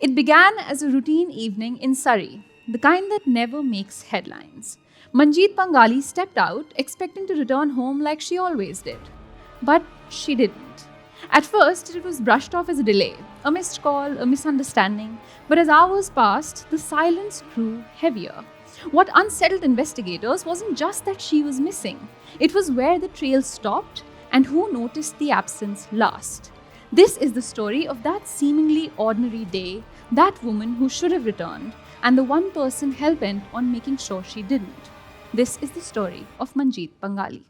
It began as a routine evening in Surrey, the kind that never makes headlines. Manjit Panghali stepped out, expecting to return home like she always did. But she didn't. At first, it was brushed off as a delay, a missed call, a misunderstanding. But as hours passed, the silence grew heavier. What unsettled investigators wasn't just that she was missing, it was where the trail stopped and who noticed the absence last. This is the story of that seemingly ordinary day, that woman who should have returned, and the one person hell-bent on making sure she didn't. This is the story of Manjit Panghali.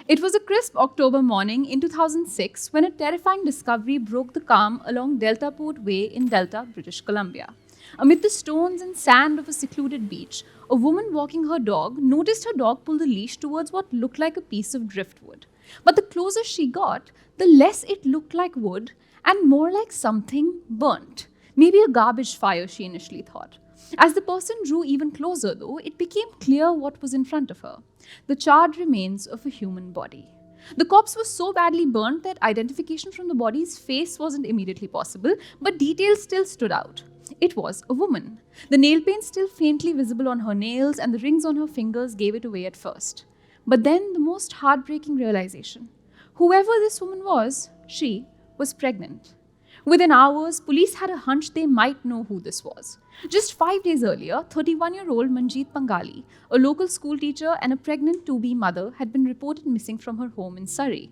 It was a crisp October morning in 2006 when a terrifying discovery broke the calm along Delta Port Way in Delta, British Columbia. Amid the stones and sand of a secluded beach, a woman walking her dog noticed her dog pull the leash towards what looked like a piece of driftwood. But the closer she got, the less it looked like wood and more like something burnt. Maybe a garbage fire, she initially thought. As the person drew even closer, though, it became clear what was in front of her: the charred remains of a human body. The corpse was so badly burnt that identification from the body's face wasn't immediately possible, but details still stood out. It was a woman. The nail paint still faintly visible on her nails, and the rings on her fingers gave it away at first. But then the most heartbreaking realization: whoever this woman was, she was pregnant. Within hours, police had a hunch they might know who this was. Just 5 days earlier, 31-year-old Manjit Panghali, a local school teacher and a pregnant to-be mother, had been reported missing from her home in Surrey.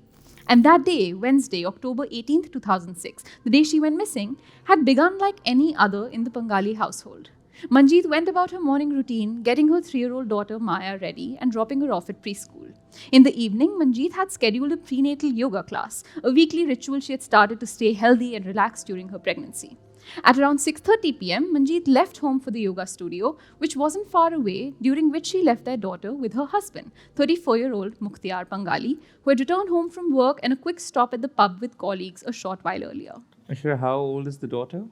And that day, Wednesday, October 18th, 2006, the day she went missing, had begun like any other in the Panghali household. Manjit went about her morning routine, getting her 3-year-old daughter Maya ready and dropping her off at preschool. In the evening, Manjit had scheduled a prenatal yoga class, a weekly ritual she had started to stay healthy and relaxed during her pregnancy. At around 6:30 p.m., Manjit left home for the yoga studio, which wasn't far away, during which she left their daughter with her husband, 34-year-old Mukhtiar Panghali, who had returned home from work and a quick stop at the pub with colleagues a short while earlier. Aishwarya, how old is the daughter?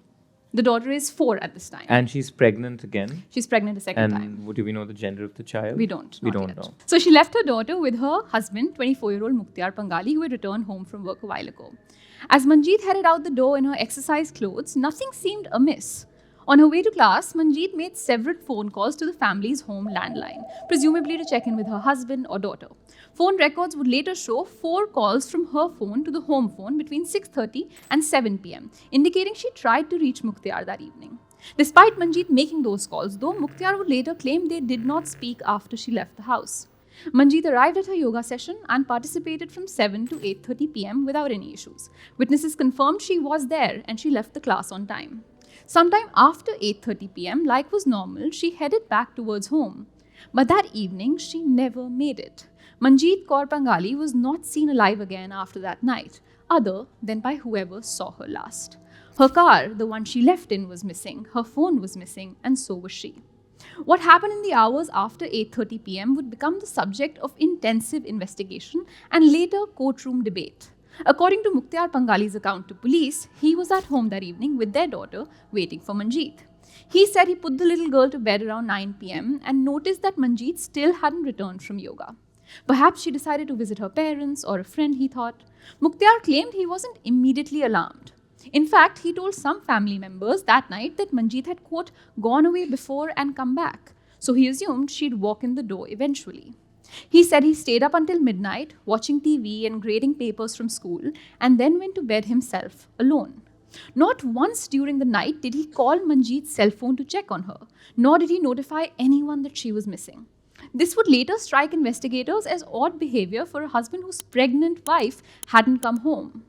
The daughter is 4 at this time. And she's pregnant again? She's pregnant a second time. And do we know the gender of the child? We don't. We not don't yet. know. So she left her daughter with her husband, 24-year-old Mukhtiar Panghali, who had returned home from work a while ago. As Manjit headed out the door in her exercise clothes, nothing seemed amiss. On her way to class, Manjit made several phone calls to the family's home landline, presumably to check in with her husband or daughter. Phone records would later show 4 calls from her phone to the home phone between 6:30 and 7 p.m., indicating she tried to reach Mukhtiar that evening. Despite Manjit making those calls, though, Mukhtiar would later claim they did not speak after she left the house. Manjit arrived at her yoga session and participated from 7 to 8:30 p.m. without any issues. Witnesses confirmed she was there and she left the class on time. Sometime after 8:30 p.m., like was normal, she headed back towards home. But that evening, she never made it. Manjit Kaur Panghali was not seen alive again after that night, other than by whoever saw her last. Her car, the one she left in, was missing, her phone was missing, and so was she. What happened in the hours after 8:30 p.m. would become the subject of intensive investigation and later courtroom debate. According to Mukhtiar Panghali's account to police, he was at home that evening with their daughter, waiting for Manjit. He said he put the little girl to bed around 9 p.m. and noticed that Manjit still hadn't returned from yoga. Perhaps she decided to visit her parents or a friend, he thought. Mukhtiar claimed he wasn't immediately alarmed. In fact, he told some family members that night that Manjit had, quote, gone away before and come back, so he assumed she'd walk in the door eventually. He said he stayed up until midnight, watching TV and grading papers from school, and then went to bed himself, alone. Not once during the night did he call Manjit's cell phone to check on her, nor did he notify anyone that she was missing. This would later strike investigators as odd behavior for a husband whose pregnant wife hadn't come home.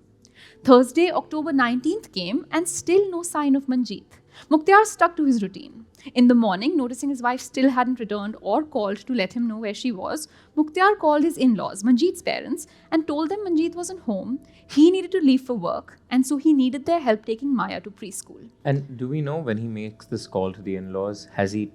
Thursday, October 19th came and still no sign of Manjit. Mukhtiar stuck to his routine. In the morning, noticing his wife still hadn't returned or called to let him know where she was, Mukhtar called his in-laws, Manjeet's parents, and told them Manjeet wasn't home, he needed to leave for work, and so he needed their help taking Maya to preschool. And do we know when he makes this call to the in-laws, has he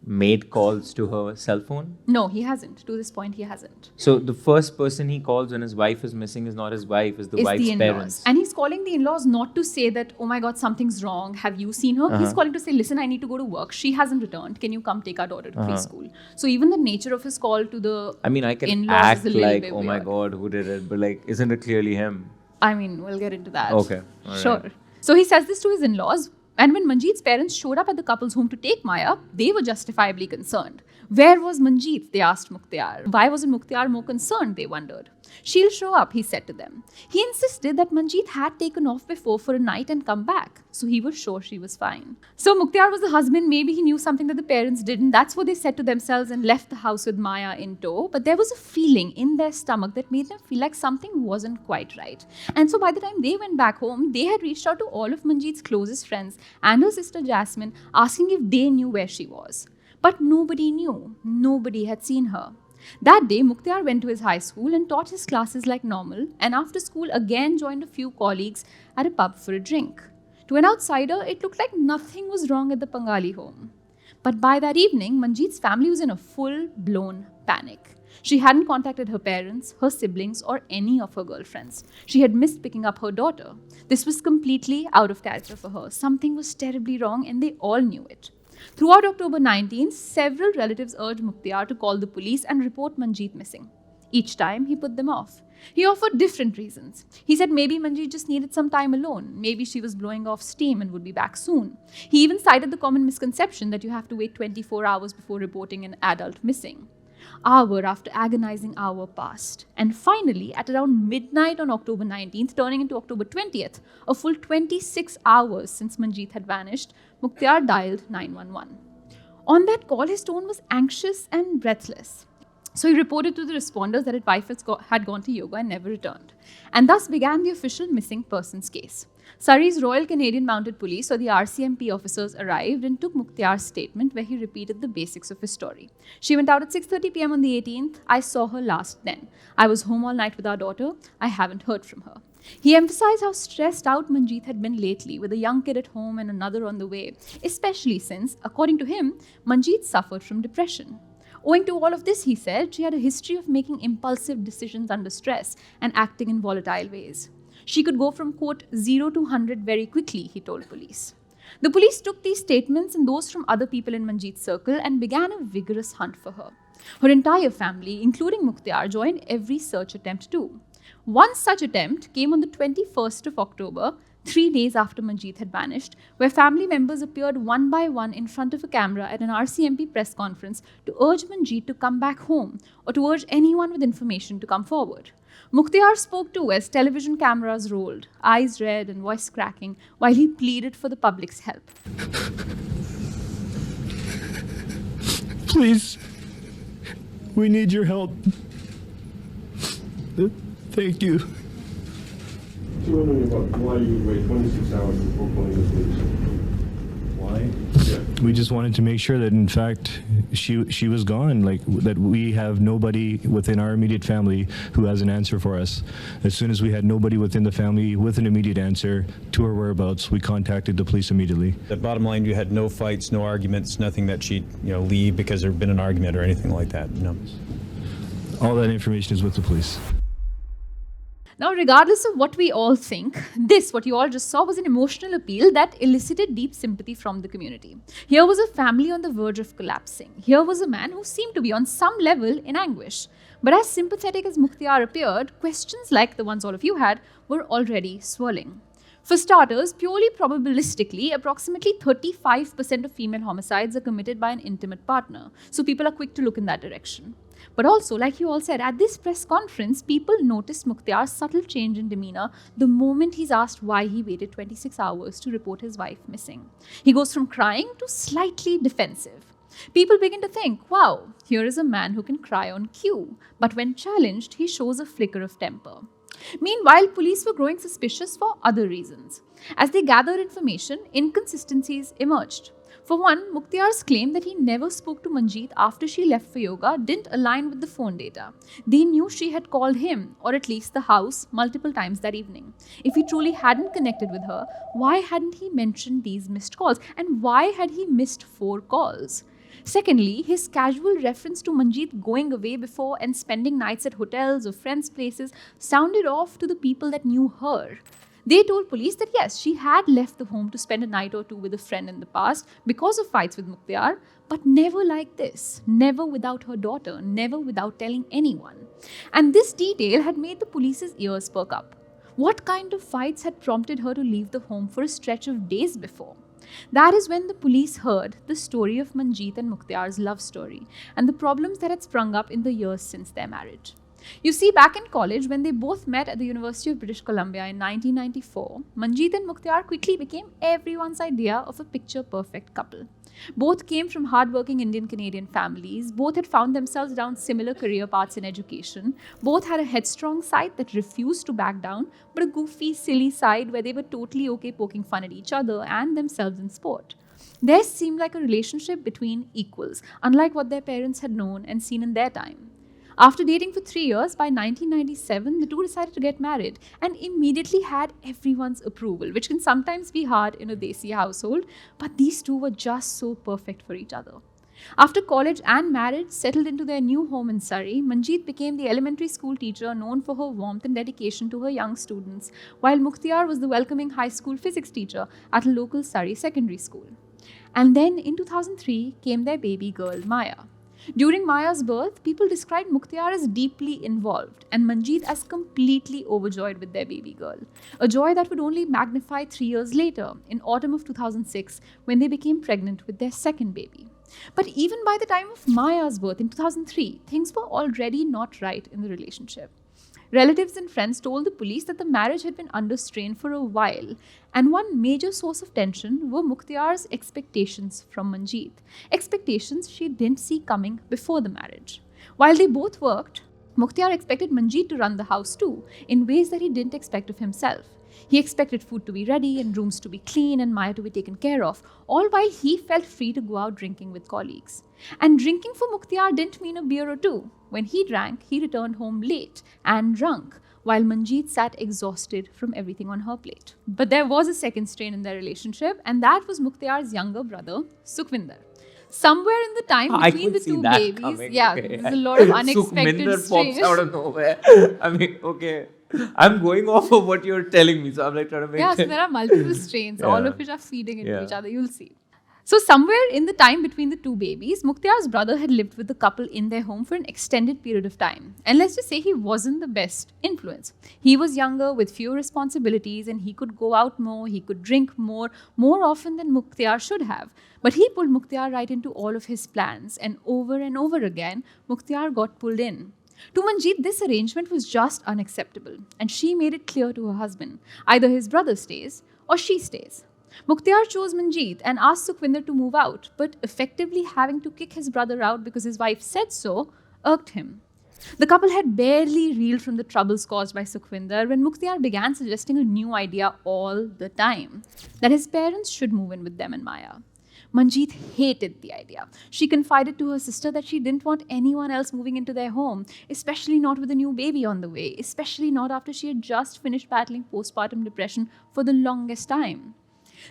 made calls to her cell phone? No, he hasn't. To this point, he hasn't. So the first person he calls when his wife is missing is not his wife, is the It's wife's the in-laws. parents. And he's calling the in-laws not to say that, oh my God, something's wrong. Have you seen her? He's calling to say, listen, I need to go to work. She hasn't returned. Can you come take our daughter to preschool? So even the nature of his call to the I mean, I can in-laws act is a little like, bit oh my weird. God, who did it? But like, isn't it clearly him? I mean, we'll get into that. Okay. All right. Sure. So he says this to his in-laws. And when Manjeet's parents showed up at the couple's home to take Maya, they were justifiably concerned. Where was Manjeet? They asked Mukhtar. Why wasn't Mukhtar more concerned? They wondered. She'll show up, he said to them. He insisted that Manjeet had taken off before for a night and come back, so he was sure she was fine. So Mukhtar was the husband. Maybe he knew something that the parents didn't. That's what they said to themselves and left the house with Maya in tow. But there was a feeling in their stomach that made them feel like something wasn't quite right. And so by the time they went back home, they had reached out to all of Manjeet's closest friends and her sister Jasmine, asking if they knew where she was. But nobody knew. Nobody had seen her. That day, Mukhtar went to his high school and taught his classes like normal, and after school again joined a few colleagues at a pub for a drink. To an outsider, it looked like nothing was wrong at the Panghali home. But by that evening, Manjeet's family was in a full-blown panic. She hadn't contacted her parents, her siblings, or any of her girlfriends. She had missed picking up her daughter. This was completely out of character for her. Something was terribly wrong, and they all knew it. Throughout October 19, several relatives urged Mukhtar to call the police and report Manjeet missing. Each time, he put them off. He offered different reasons. He said maybe Manjeet just needed some time alone. Maybe she was blowing off steam and would be back soon. He even cited the common misconception that you have to wait 24 hours before reporting an adult missing. Hour after agonizing hour passed. And finally, at around midnight on October 19th, turning into October 20th, a full 26 hours since Manjeet had vanished, Mukhtar dialed 911. On that call, his tone was anxious and breathless. So he reported to the responders that his wife had gone to yoga and never returned. And thus began the official missing persons case. Surrey's Royal Canadian Mounted Police, or the RCMP officers, arrived and took Mukhtar's statement, where he repeated the basics of his story. She went out at 6:30 p.m. on the 18th. I saw her last then. I was home all night with our daughter. I haven't heard from her. He emphasized how stressed out Manjeet had been lately, with a young kid at home and another on the way, especially since, according to him, Manjeet suffered from depression. Owing to all of this, he said, she had a history of making impulsive decisions under stress and acting in volatile ways. She could go from, quote, 0 to 100 very quickly, he told police. The police took these statements and those from other people in Manjeet's circle and began a vigorous hunt for her. Her entire family, including Mukhtar, joined every search attempt too. One such attempt came on the 21st of October, 3 days after Manjeet had vanished, where family members appeared one by one in front of a camera at an RCMP press conference to urge Manjeet to come back home or to urge anyone with information to come forward. Mukhtar spoke too as television cameras rolled, eyes red and voice cracking, while he pleaded for the public's help. Please, we need your help. Thank you. We're wondering about why you would wait 26 hours before calling the police. Why? Yeah. We just wanted to make sure that, in fact, she was gone. Like that, we have nobody within our immediate family who has an answer for us. As soon as we had nobody within the family with an immediate answer to her whereabouts, we contacted the police immediately. The bottom line, you had no fights, no arguments, nothing that she'd leave because there had been an argument or anything like that. No. All that information is with the police. Now, regardless of what we all think, what you all just saw, was an emotional appeal that elicited deep sympathy from the community. Here was a family on the verge of collapsing. Here was a man who seemed to be on some level in anguish. But as sympathetic as Mukhtar appeared, questions like the ones all of you had were already swirling. For starters, purely probabilistically, approximately 35% of female homicides are committed by an intimate partner. So people are quick to look in that direction. But also, like you all said, at this press conference, people noticed Mukhtar's subtle change in demeanor the moment he's asked why he waited 26 hours to report his wife missing. He goes from crying to slightly defensive. People begin to think, wow, here is a man who can cry on cue. But when challenged, he shows a flicker of temper. Meanwhile, police were growing suspicious for other reasons. As they gathered information, inconsistencies emerged. For one, Mukhtiar's claim that he never spoke to Manjit after she left for yoga didn't align with the phone data. They knew she had called him, or at least the house, multiple times that evening. If he truly hadn't connected with her, why hadn't he mentioned these missed calls? And why had he missed 4 calls? Secondly, his casual reference to Manjit going away before and spending nights at hotels or friends' places sounded off to the people that knew her. They told police that yes, she had left the home to spend a night or two with a friend in the past because of fights with Mukhtiar, but never like this, never without her daughter, never without telling anyone. And this detail had made the police's ears perk up. What kind of fights had prompted her to leave the home for a stretch of days before? That is when the police heard the story of Manjit and Mukhtiar's love story and the problems that had sprung up in the years since their marriage. You see, back in college, when they both met at the University of British Columbia in 1994, Manjit and Mukhtiar quickly became everyone's idea of a picture-perfect couple. Both came from hardworking Indian-Canadian families, both had found themselves down similar career paths in education, both had a headstrong side that refused to back down, but a goofy, silly side where they were totally okay poking fun at each other and themselves in sport. Theirs seemed like a relationship between equals, unlike what their parents had known and seen in their time. After dating for 3 years, by 1997, the two decided to get married and immediately had everyone's approval, which can sometimes be hard in a Desi household, but these two were just so perfect for each other. After college and marriage settled into their new home in Surrey, Manjit became the elementary school teacher known for her warmth and dedication to her young students, while Mukhtiar was the welcoming high school physics teacher at a local Surrey secondary school. And then in 2003 came their baby girl, Maya. During Maya's birth, people described Mukhtiar as deeply involved and Manjit as completely overjoyed with their baby girl. A joy that would only magnify 3 years later, in autumn of 2006, when they became pregnant with their second baby. But even by the time of Maya's birth in 2003, things were already not right in the relationship. Relatives and friends told the police that the marriage had been under strain for a while, and one major source of tension were Mukhtiar's expectations from Manjit. Expectations she didn't see coming before the marriage. While they both worked, Mukhtiar expected Manjit to run the house too, in ways that he didn't expect of himself. He expected food to be ready and rooms to be clean and Maya to be taken care of, all while he felt free to go out drinking with colleagues. And drinking for Mukhtiar didn't mean a beer or two. When he drank, he returned home late and drunk, while Manjit sat exhausted from everything on her plate. But there was a second strain in their relationship, and that was Mukhtiar's younger brother, Sukhvinder. Somewhere in the time I between the could see two that babies, coming, yeah, okay. there's a lot of unexpected Sukhvinder strains. pops out of nowhere. I mean, okay. I'm going off of what you're telling me, so I'm like trying to make Yeah, so there are multiple strains, all Yeah. of which are feeding into Yeah. each other. You'll see. So somewhere in the time between the two babies, Mukhtiar's brother had lived with the couple in their home for an extended period of time. And let's just say he wasn't the best influence. He was younger with fewer responsibilities and he could go out more, he could drink more often than Mukhtiar should have. But he pulled Mukhtiar right into all of his plans, and over again, Mukhtiar got pulled in. To Manjit, this arrangement was just unacceptable, and she made it clear to her husband, either his brother stays or she stays. Mukhtiar chose Manjit and asked Sukhvinder to move out, but effectively having to kick his brother out because his wife said so irked him. The couple had barely reeled from the troubles caused by Sukhvinder when Mukhtiar began suggesting a new idea all the time, that his parents should move in with them and Maya. Manjit hated the idea. She confided to her sister that she didn't want anyone else moving into their home, especially not with a new baby on the way, especially not after she had just finished battling postpartum depression for the longest time.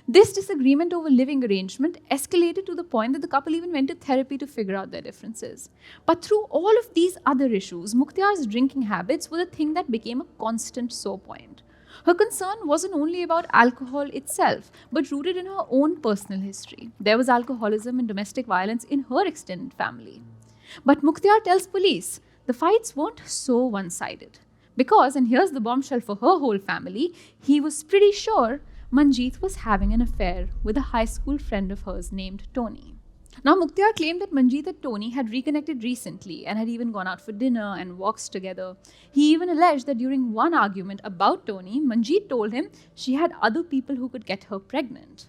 This disagreement over living arrangement escalated to the point that the couple even went to therapy to figure out their differences. But through all of these other issues, Mukhtiar's drinking habits were the thing that became a constant sore point. Her concern wasn't only about alcohol itself, but rooted in her own personal history. There was alcoholism and domestic violence in her extended family. But Mukhtiar tells police the fights weren't so one-sided. Because, and here's the bombshell for her whole family, he was pretty sure Manjit was having an affair with a high school friend of hers named Tony. Now, Mukhtiar claimed that Manjit and Tony had reconnected recently and had even gone out for dinner and walks together. He even alleged that during one argument about Tony, Manjit told him she had other people who could get her pregnant.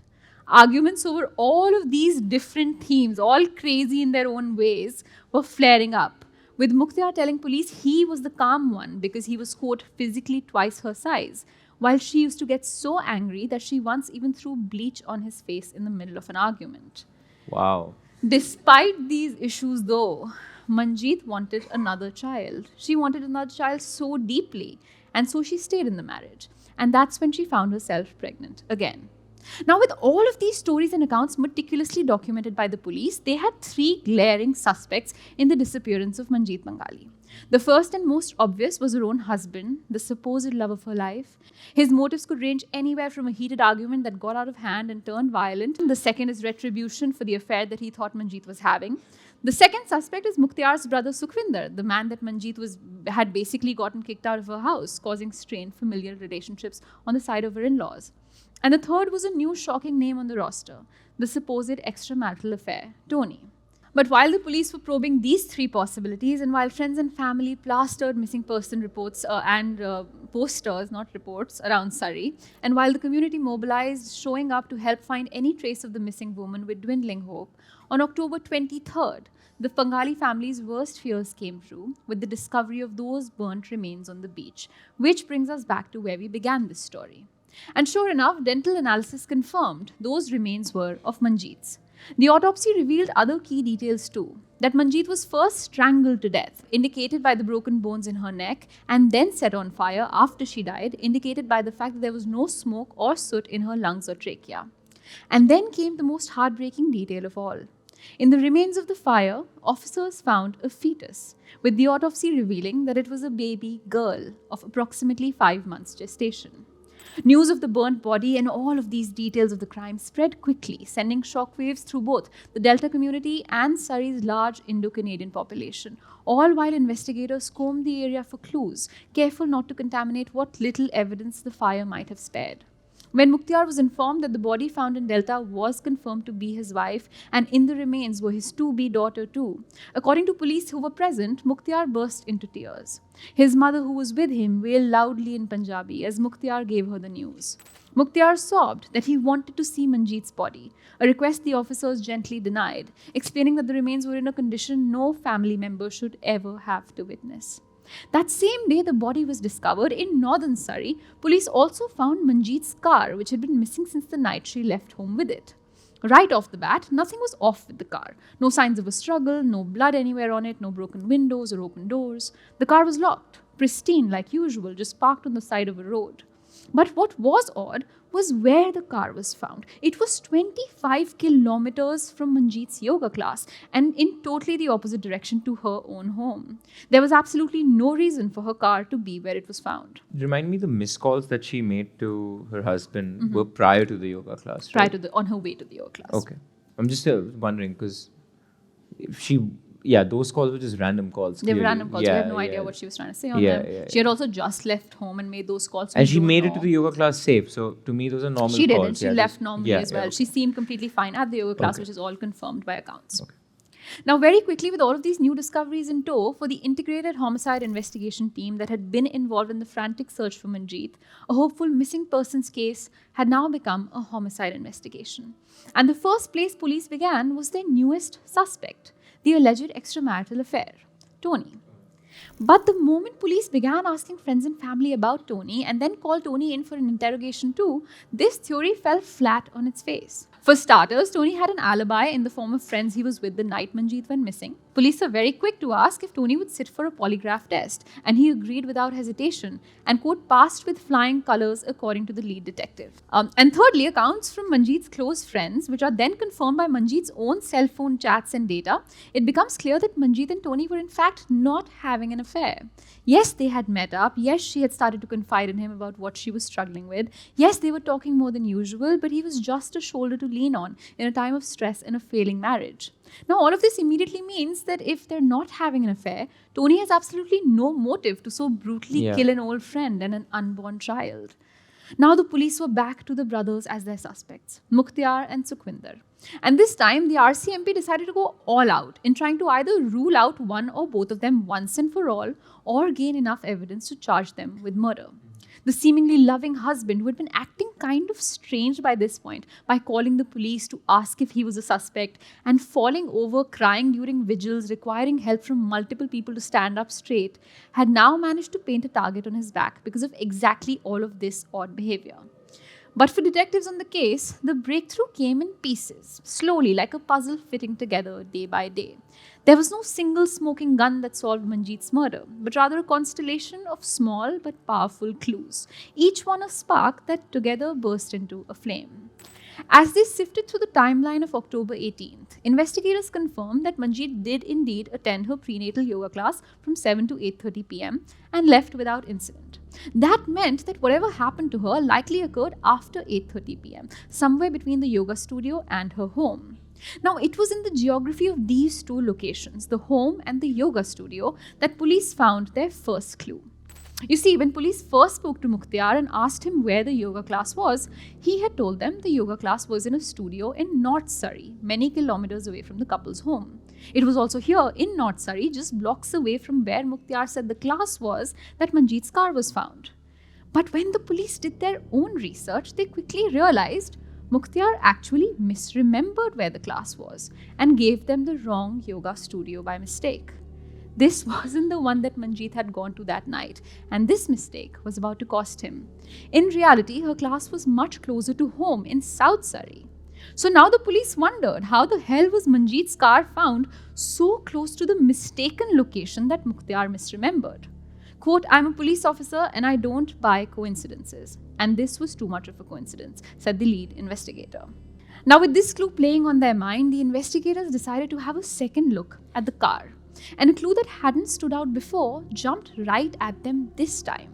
Arguments over all of these different themes, all crazy in their own ways, were flaring up, with Mukhtiar telling police he was the calm one because he was, quote, physically twice her size, while she used to get so angry that she once even threw bleach on his face in the middle of an argument. Wow. Despite these issues, though, Manjit wanted another child. She wanted another child so deeply, and so she stayed in the marriage. And that's when she found herself pregnant again. Now, with all of these stories and accounts meticulously documented by the police, they had three glaring suspects in the disappearance of Manjit Panghali. The first and most obvious was her own husband, the supposed love of her life. His motives could range anywhere from a heated argument that got out of hand and turned violent. The second is retribution for the affair that he thought Manjit was having. The second suspect is Mukhtiar's brother Sukhvinder, the man that Manjit had basically gotten kicked out of her house, causing strained familial relationships on the side of her in-laws. And the third was a new shocking name on the roster, the supposed extramarital affair, Tony. But while the police were probing these three possibilities, and while friends and family plastered missing person reports and posters, not reports, around Surrey, and while the community mobilized, showing up to help find any trace of the missing woman with dwindling hope, on October 23rd, the Panghali family's worst fears came true with the discovery of those burnt remains on the beach, which brings us back to where we began this story. And sure enough, dental analysis confirmed those remains were of Manjit's. The autopsy revealed other key details too. That Manjit was first strangled to death, indicated by the broken bones in her neck, and then set on fire after she died, indicated by the fact that there was no smoke or soot in her lungs or trachea. And then came the most heartbreaking detail of all. In the remains of the fire, officers found a fetus, with the autopsy revealing that it was a baby girl of approximately 5 months gestation. News of the burnt body and all of these details of the crime spread quickly, sending shockwaves through both the Delta community and Surrey's large Indo-Canadian population, all while investigators combed the area for clues, careful not to contaminate what little evidence the fire might have spared. When Mukhtiar was informed that the body found in Delta was confirmed to be his wife and in the remains were his to-be daughter too, according to police who were present, Mukhtiar burst into tears. His mother, who was with him, wailed loudly in Punjabi as Mukhtiar gave her the news. Mukhtiar sobbed that he wanted to see Manjit's body, a request the officers gently denied, explaining that the remains were in a condition no family member should ever have to witness. That same day the body was discovered in northern Surrey, police also found Manjit's car, which had been missing since the night she left home with it. Right off the bat, nothing was off with the car. No signs of a struggle, no blood anywhere on it, no broken windows or open doors. The car was locked, pristine like usual, just parked on the side of a road. But what was odd was where the car was found. It was 25 kilometers from Manjit's yoga class and in totally the opposite direction to her own home. There was absolutely no reason for her car to be where it was found. Remind me, the missed calls that she made to her husband were prior to the yoga class, right? On her way to the yoga class. Okay. I'm just wondering because those calls were just random calls. They were clearly. random calls. We have no idea what she was trying to say on them. She had also just left home and made those calls. And she made it to the yoga class safe. So to me, those are normal calls. She did, and she left normally as well. Okay. She seemed completely fine at the yoga class, which is all confirmed by accounts. Okay. Now, very quickly, with all of these new discoveries in tow, for the integrated homicide investigation team that had been involved in the frantic search for Manjit, a hopeful missing persons case had now become a homicide investigation. And the first place police began was their newest suspect, the alleged extramarital affair, Tony. But the moment police began asking friends and family about Tony and then called Tony in for an interrogation too, this theory fell flat on its face. For starters, Tony had an alibi in the form of friends he was with the night Manjit went missing. Police are very quick to ask if Tony would sit for a polygraph test, and he agreed without hesitation and, quote, passed with flying colours according to the lead detective. And thirdly, accounts from Manjit's close friends, which are then confirmed by Manjit's own cell phone chats and data, it becomes clear that Manjit and Tony were in fact not having an affair. Yes, they had met up. Yes, she had started to confide in him about what she was struggling with. Yes, they were talking more than usual, but he was just a shoulder to lean on in a time of stress and a failing marriage. Now, all of this immediately means that if they're not having an affair, Tony has absolutely no motive to so brutally kill an old friend and an unborn child. Now the police were back to the brothers as their suspects, Mukhtiar and Sukhvinder. And this time, the RCMP decided to go all out in trying to either rule out one or both of them once and for all, or gain enough evidence to charge them with murder. The seemingly loving husband, who had been acting kind of strange by this point, by calling the police to ask if he was a suspect and falling over crying during vigils, requiring help from multiple people to stand up straight, had now managed to paint a target on his back because of exactly all of this odd behavior. But for detectives on the case, the breakthrough came in pieces, slowly like a puzzle fitting together day by day. There was no single smoking gun that solved Manjit's murder, but rather a constellation of small but powerful clues, each one a spark that together burst into a flame. As they sifted through the timeline of October 18th, investigators confirmed that Manjit did indeed attend her prenatal yoga class from 7 to 8:30 p.m. and left without incident. That meant that whatever happened to her likely occurred after 8:30 p.m., somewhere between the yoga studio and her home. Now, it was in the geography of these two locations, the home and the yoga studio, that police found their first clue. You see, when police first spoke to Mukhtar and asked him where the yoga class was, he had told them the yoga class was in a studio in North Surrey, many kilometers away from the couple's home. It was also here in North Surrey, just blocks away from where Mukhtar said the class was, that Manjit's car was found. But when the police did their own research, they quickly realized Mukhtar actually misremembered where the class was and gave them the wrong yoga studio by mistake. This wasn't the one that Manjit had gone to that night, and this mistake was about to cost him. In reality, her class was much closer to home in South Surrey. So now the police wondered how the hell was Manjit's car found so close to the mistaken location that Mukhtar misremembered. Quote, "I'm a police officer and I don't buy coincidences." And this was too much of a coincidence, said the lead investigator. Now, with this clue playing on their mind, the investigators decided to have a second look at the car. And a clue that hadn't stood out before jumped right at them this time.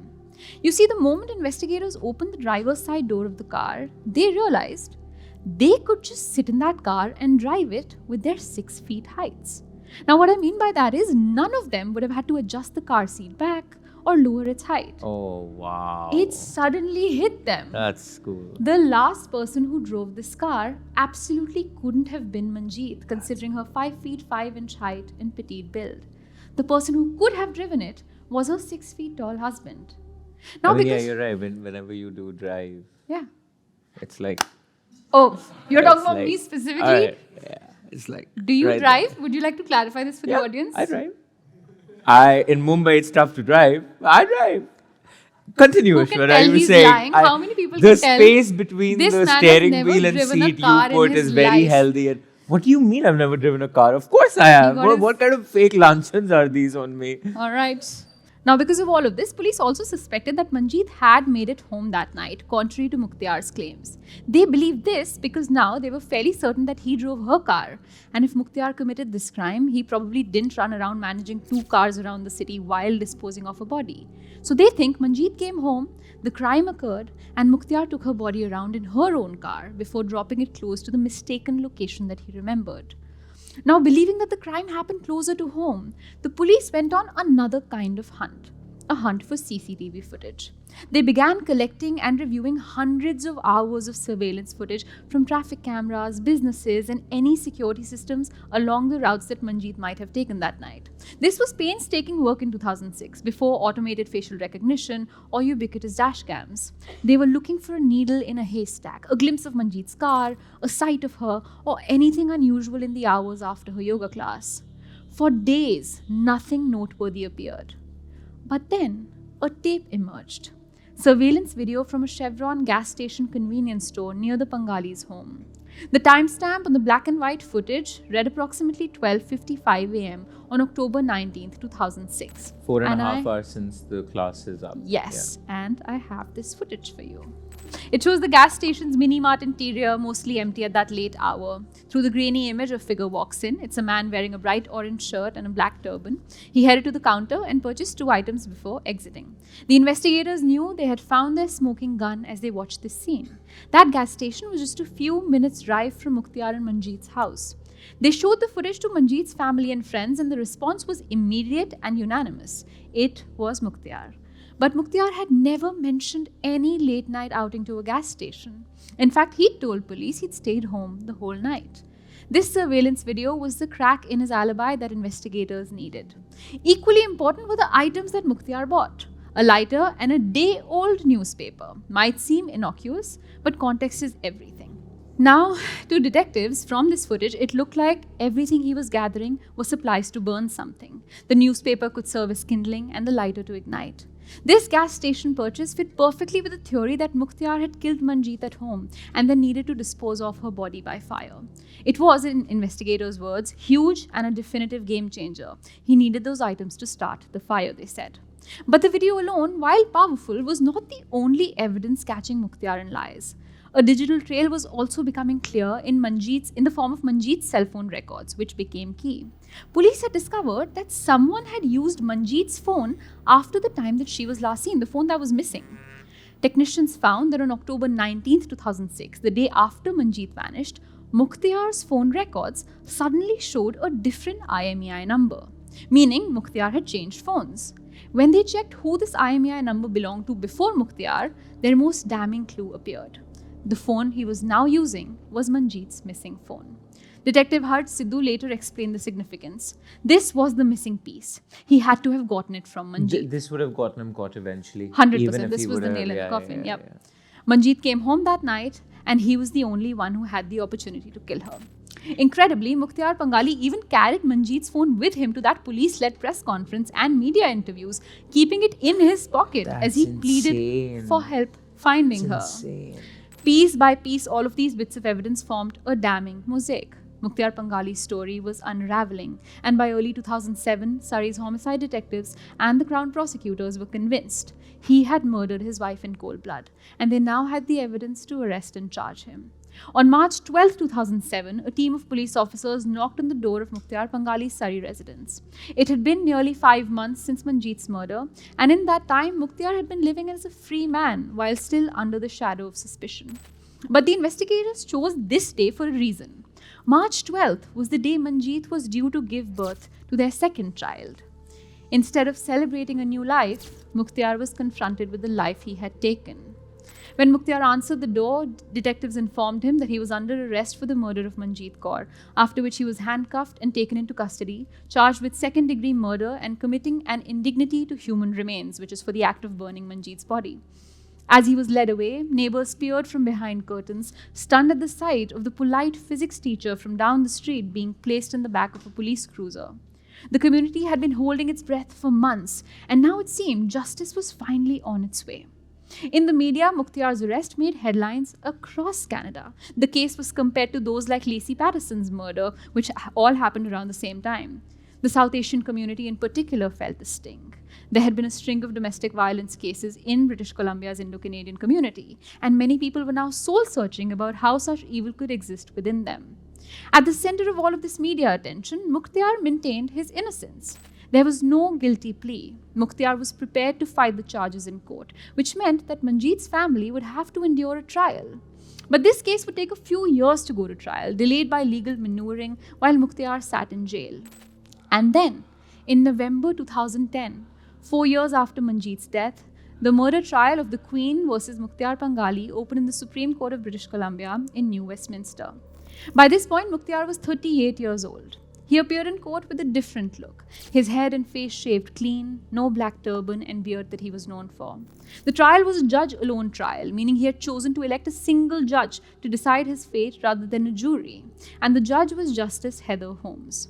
You see, the moment investigators opened the driver's side door of the car, they realized they could just sit in that car and drive it with their 6 feet heights. Now, what I mean by that is none of them would have had to adjust the car seat back or lower its height. Oh, wow. It suddenly hit them. That's cool. The last person who drove this car absolutely couldn't have been Manjit, considering her 5 feet 5 inch height and petite build. The person who could have driven it was her 6 feet tall husband. Now, I mean, because yeah, you're right. Whenever you do drive, yeah. it's like. Oh, you're talking about like- me specifically? Alright, yeah, it's like. Do you right drive? there. Would you like to clarify this for the audience? I drive. In Mumbai, it's tough to drive. I drive. Continue, Who can Aishwarya. tell You were he's saying. lying? How many people the can tell space between this the man has steering never wheel and driven a seat you car in put his is very life? healthy. And what do you mean I've never driven a car? Of course I have. got his- What kind of fake lanchons are these on me? All right. Now, because of all of this, police also suspected that Manjit had made it home that night, contrary to Mukhtar's claims. They believed this because now they were fairly certain that he drove her car. And if Mukhtar committed this crime, he probably didn't run around managing 2 cars around the city while disposing of a body. So they think Manjit came home, the crime occurred, and Mukhtar took her body around in her own car before dropping it close to the mistaken location that he remembered. Now, believing that the crime happened closer to home, the police went on another kind of hunt, a hunt for CCTV footage. They began collecting and reviewing hundreds of hours of surveillance footage from traffic cameras, businesses, and any security systems along the routes that Manjit might have taken that night. This was painstaking work in 2006, before automated facial recognition or ubiquitous dash cams. They were looking for a needle in a haystack, a glimpse of Manjit's car, a sight of her, or anything unusual in the hours after her yoga class. For days, nothing noteworthy appeared. But then, a tape emerged. Surveillance video from a Chevron gas station convenience store near the Panghali's home. The timestamp on the black and white footage read approximately 12:55 a.m. on October 19th, 2006. 4.5 hours since the class is up. Yes, and I have this footage for you. It shows the gas station's mini-mart interior, mostly empty at that late hour. Through the grainy image, a figure walks in. It's a man wearing a bright orange shirt and a black turban. He headed to the counter and purchased 2 items before exiting. The investigators knew they had found their smoking gun as they watched this scene. That gas station was just a few minutes' drive from Mukhtar and Manjit's house. They showed the footage to Manjit's family and friends, and the response was immediate and unanimous. It was Mukhtar. But Mukhtar had never mentioned any late-night outing to a gas station. In fact, he'd told police he'd stayed home the whole night. This surveillance video was the crack in his alibi that investigators needed. Equally important were the items that Mukhtar bought. A lighter and a day-old newspaper. Might seem innocuous, but context is everything. Now, to detectives, from this footage, it looked like everything he was gathering was supplies to burn something. The newspaper could serve as kindling and the lighter to ignite. This gas station purchase fit perfectly with the theory that Mukhtar had killed Manjit at home and then needed to dispose of her body by fire. It was, in investigators' words, huge and a definitive game changer. He needed those items to start the fire, they said. But the video alone, while powerful, was not the only evidence catching Mukhtar in lies. A digital trail was also becoming clear in the form of Manjit's cell phone records, which became key. Police had discovered that someone had used Manjit's phone after the time that she was last seen, the phone that was missing. Technicians found that on October 19, 2006, the day after Manjit vanished, Mukhtar's phone records suddenly showed a different IMEI number, meaning Mukhtar had changed phones. When they checked who this IMEI number belonged to before Mukhtar, their most damning clue appeared. The phone he was now using was Manjit's missing phone. Detective Harsh Sidhu later explained the significance. This was the missing piece. He had to have gotten it from Manjit. This would have gotten him caught eventually. 100%. This was the nail in the coffin. Yep. Manjit came home that night and he was the only one who had the opportunity to kill her. Incredibly, Mukhtar Panghali even carried Manjit's phone with him to that police-led press conference and media interviews, keeping it in his pocket as he pleaded for help finding her. Insane. Piece by piece, all of these bits of evidence formed a damning mosaic. Mukhtar Panghali's story was unraveling, and by early 2007, Surrey's homicide detectives and the Crown prosecutors were convinced he had murdered his wife in cold blood, and they now had the evidence to arrest and charge him. On March 12, 2007, a team of police officers knocked on the door of Mukhtar Panghali's Surrey residence. It had been nearly 5 months since Manjit's murder, and in that time, Mukhtar had been living as a free man while still under the shadow of suspicion. But the investigators chose this day for a reason. March 12th was the day Manjit was due to give birth to their second child. Instead of celebrating a new life, Mukhtar was confronted with the life he had taken. When Mukhtar answered the door, detectives informed him that he was under arrest for the murder of Manjit Kaur, after which he was handcuffed and taken into custody, charged with second-degree murder and committing an indignity to human remains, which is for the act of burning Manjit's body. As he was led away, neighbors peered from behind curtains, stunned at the sight of the polite physics teacher from down the street being placed in the back of a police cruiser. The community had been holding its breath for months, and now it seemed justice was finally on its way. In the media, Mukhtar's arrest made headlines across Canada. The case was compared to those like Lacey Patterson's murder, which all happened around the same time. The South Asian community in particular felt the sting. There had been a string of domestic violence cases in British Columbia's Indo-Canadian community, and many people were now soul-searching about how such evil could exist within them. At the center of all of this media attention, Mukhtar maintained his innocence. There was no guilty plea. Mukhtar was prepared to fight the charges in court, which meant that Manjit's family would have to endure a trial. But this case would take a few years to go to trial, delayed by legal maneuvering while Mukhtar sat in jail. And then, in November 2010, 4 years after Manjit's death, the murder trial of the Queen versus Mukhtar Panghali opened in the Supreme Court of British Columbia in New Westminster. By this point, Mukhtar was 38 years old. He appeared in court with a different look, his head and face shaved clean, no black turban and beard that he was known for. The trial was a judge-alone trial, meaning he had chosen to elect a single judge to decide his fate rather than a jury, and the judge was Justice Heather Holmes.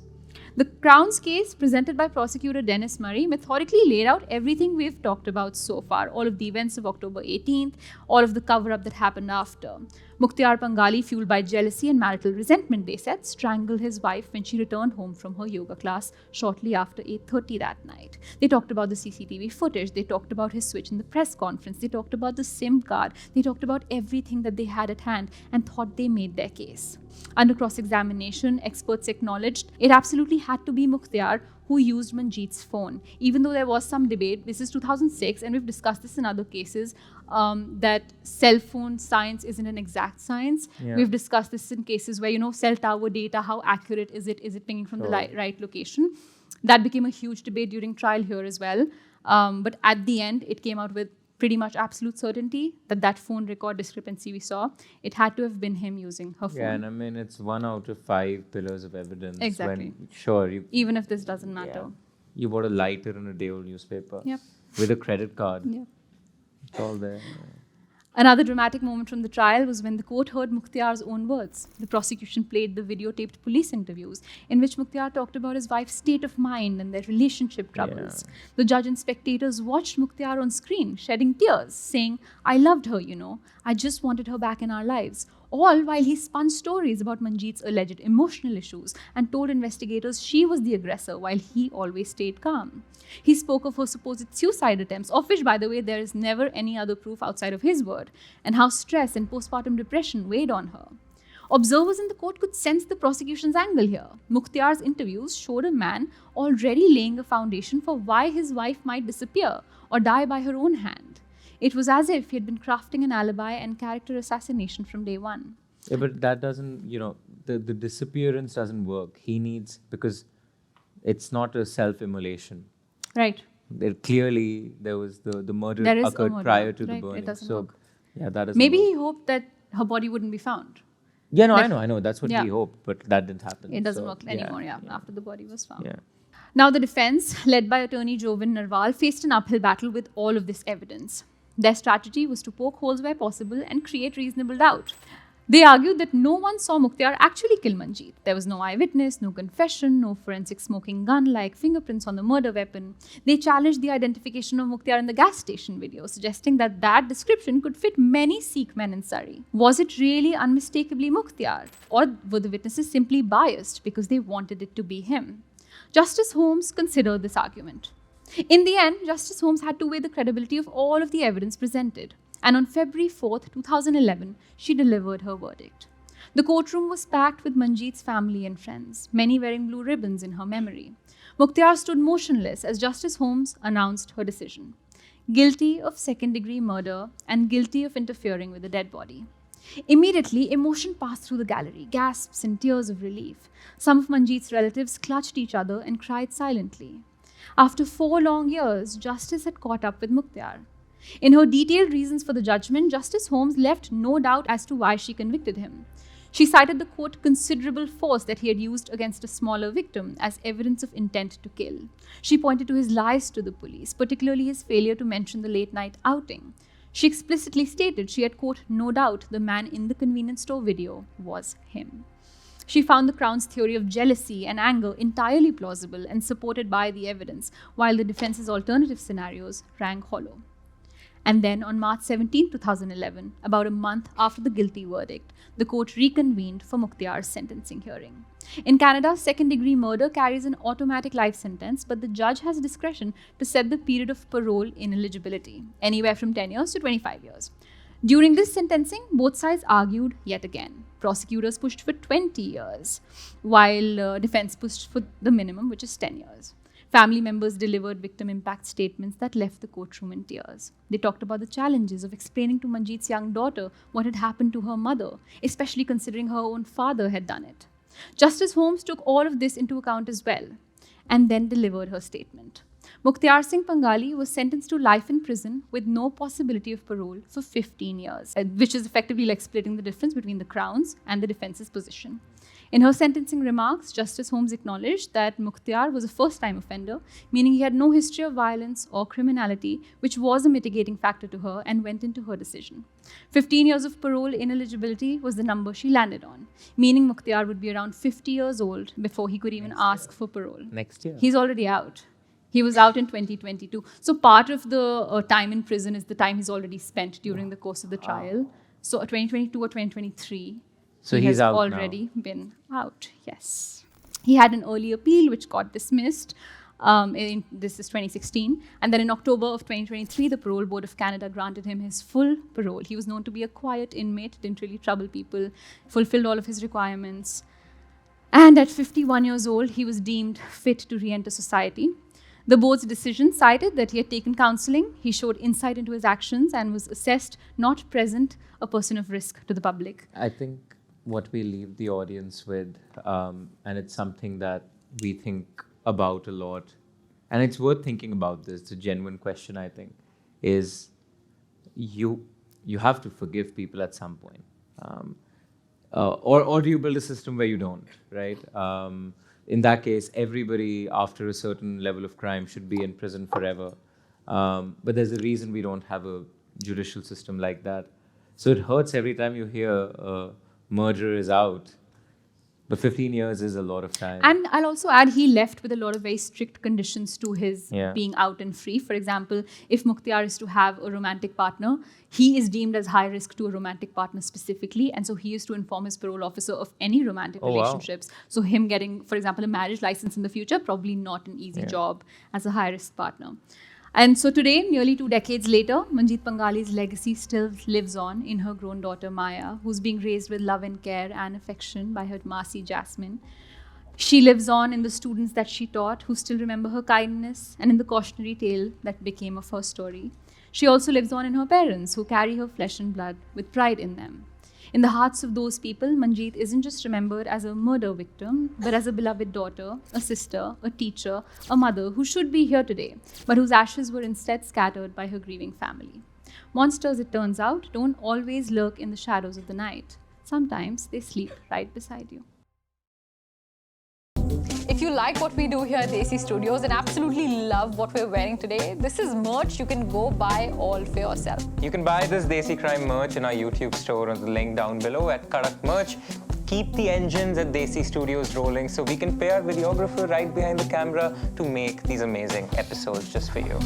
The Crown's case, presented by prosecutor Dennis Murray, methodically laid out everything we've talked about so far, all of the events of October 18th, all of the cover-up that happened after. Mukhtar Panghali, fueled by jealousy and marital resentment, they said, strangled his wife when she returned home from her yoga class shortly after 8:30 that night. They talked about the CCTV footage, they talked about his switch in the press conference, they talked about the SIM card, they talked about everything that they had at hand and thought they made their case. Under cross-examination, experts acknowledged it absolutely had to be Mukhtar who used Manjit's phone. Even though there was some debate, this is 2006 and we've discussed this in other cases, that cell phone science isn't an exact science. Yeah. We've discussed this in cases where, cell tower data, how accurate is it? Is it pinging from the right location? That became a huge debate during trial here as well. But at the end, it came out with pretty much absolute certainty that phone record discrepancy we saw, it had to have been him using her phone. Yeah, and I mean, it's 1 out of 5 pillars of evidence. Exactly. Even if this doesn't matter. You bought a lighter in a day-old newspaper. Yep. With a credit card. Yep. It's all there. Another dramatic moment from the trial was when the court heard Mukhtiar's own words. The prosecution played the videotaped police interviews in which Mukhtiar talked about his wife's state of mind and their relationship troubles. Yeah. The judge and spectators watched Mukhtiar on screen, shedding tears, saying, "I loved her, I just wanted her back in our lives." All while he spun stories about Manjit's alleged emotional issues and told investigators she was the aggressor while he always stayed calm. He spoke of her supposed suicide attempts, of which, by the way, there is never any other proof outside of his word, and how stress and postpartum depression weighed on her. Observers in the court could sense the prosecution's angle here. Mukhtiar's interviews showed a man already laying a foundation for why his wife might disappear or die by her own hand. It was as if he had been crafting an alibi and character assassination from day one. Yeah, but that doesn't, the disappearance doesn't work. He needs, because it's not a self-immolation. Right. Clearly, there was the murder There is a occurred murder, prior to the right, it burning. doesn't So, work. yeah, that doesn't Maybe work. he hoped that her body wouldn't be found. Yeah, no, Like- I know. That's what Yeah. we hoped, but that didn't happen. It doesn't So, work anymore, after the body was found. Yeah. Now, the defense, led by attorney Jovin Narwal, faced an uphill battle with all of this evidence. Their strategy was to poke holes where possible and create reasonable doubt. They argued that no one saw Mukhtiar actually kill Manjit. There was no eyewitness, no confession, no forensic smoking gun like fingerprints on the murder weapon. They challenged the identification of Mukhtiar in the gas station video, suggesting that that description could fit many Sikh men in Surrey. Was it really unmistakably Mukhtiar? Or were the witnesses simply biased because they wanted it to be him? Justice Holmes considered this argument. In the end, Justice Holmes had to weigh the credibility of all of the evidence presented. And on February 4th, 2011, she delivered her verdict. The courtroom was packed with Manjit's family and friends, many wearing blue ribbons in her memory. Mukhtiar stood motionless as Justice Holmes announced her decision. Guilty of second-degree murder and guilty of interfering with a dead body. Immediately, emotion passed through the gallery, gasps and tears of relief. Some of Manjit's relatives clutched each other and cried silently. After 4 long years, justice had caught up with Mukhtiar. In her detailed reasons for the judgment, Justice Holmes left no doubt as to why she convicted him. She cited the quote considerable force that he had used against a smaller victim as evidence of intent to kill. She pointed to his lies to the police, particularly his failure to mention the late-night outing. She explicitly stated she had, quote, no doubt the man in the convenience store video was him. She found the Crown's theory of jealousy and anger entirely plausible and supported by the evidence, while the defense's alternative scenarios rang hollow. And then on March 17, 2011, about a month after the guilty verdict, the court reconvened for Mukhtiar's sentencing hearing. In Canada, second-degree murder carries an automatic life sentence, but the judge has discretion to set the period of parole ineligibility, anywhere from 10 years to 25 years. During this sentencing, both sides argued yet again. Prosecutors pushed for 20 years, while defense pushed for the minimum, which is 10 years. Family members delivered victim impact statements that left the courtroom in tears. They talked about the challenges of explaining to Manjit's young daughter what had happened to her mother, especially considering her own father had done it. Justice Holmes took all of this into account as well, and then delivered her statement. Mukhtiar Singh Panghali was sentenced to life in prison with no possibility of parole for 15 years, which is effectively like splitting the difference between the Crown's and the defense's position. In her sentencing remarks, Justice Holmes acknowledged that Mukhtiar was a first-time offender, meaning he had no history of violence or criminality, which was a mitigating factor to her and went into her decision. 15 years of parole ineligibility was the number she landed on, meaning Mukhtiar would be around 50 years old before he could even ask for parole. Next year. He's already out. He was out in 2022. So part of the time in prison is the time he's already spent during the course of the trial. So 2022 or 2023. So he he's has out already been out, yes. He had an early appeal which got dismissed. This is 2016. And then in October of 2023, the Parole Board of Canada granted him his full parole. He was known to be a quiet inmate, didn't really trouble people, fulfilled all of his requirements. And at 51 years old, he was deemed fit to re-enter society. The board's decision cited that he had taken counseling, he showed insight into his actions, and was assessed not present a person of risk to the public. I think what we leave the audience with, and it's something that we think about a lot, and it's worth thinking about this, it's a genuine question, I think, is you have to forgive people at some point. Or do you build a system where you don't, right? In that case, everybody after a certain level of crime should be in prison forever. But there's a reason we don't have a judicial system like that. So it hurts every time you hear a murderer is out. But 15 years is a lot of time. And I'll also add, he left with a lot of very strict conditions to his Yeah. being out and free. For example, if Mukhtar is to have a romantic partner, he is deemed as high risk to a romantic partner specifically. And so he used to inform his parole officer of any romantic Oh, wow. relationships. So him getting, for example, a marriage license in the future, probably not an easy Yeah. job as a high risk partner. And so today, nearly 2 decades later, Manjit Panghali's legacy still lives on in her grown daughter Maya, who's being raised with love and care and affection by her Masi Jasmine. She lives on in the students that she taught, who still remember her kindness, and in the cautionary tale that became of her story. She also lives on in her parents, who carry her flesh and blood with pride in them. In the hearts of those people, Manjit isn't just remembered as a murder victim, but as a beloved daughter, a sister, a teacher, a mother who should be here today, but whose ashes were instead scattered by her grieving family. Monsters, it turns out, don't always lurk in the shadows of the night. Sometimes they sleep right beside you. If you like what we do here at Desi Studios and absolutely love what we're wearing today, this is merch you can go buy all for yourself. You can buy this Desi Crime merch in our YouTube store on the link down below at Kadak Merch. Keep the engines at Desi Studios rolling so we can pay our videographer right behind the camera to make these amazing episodes just for you.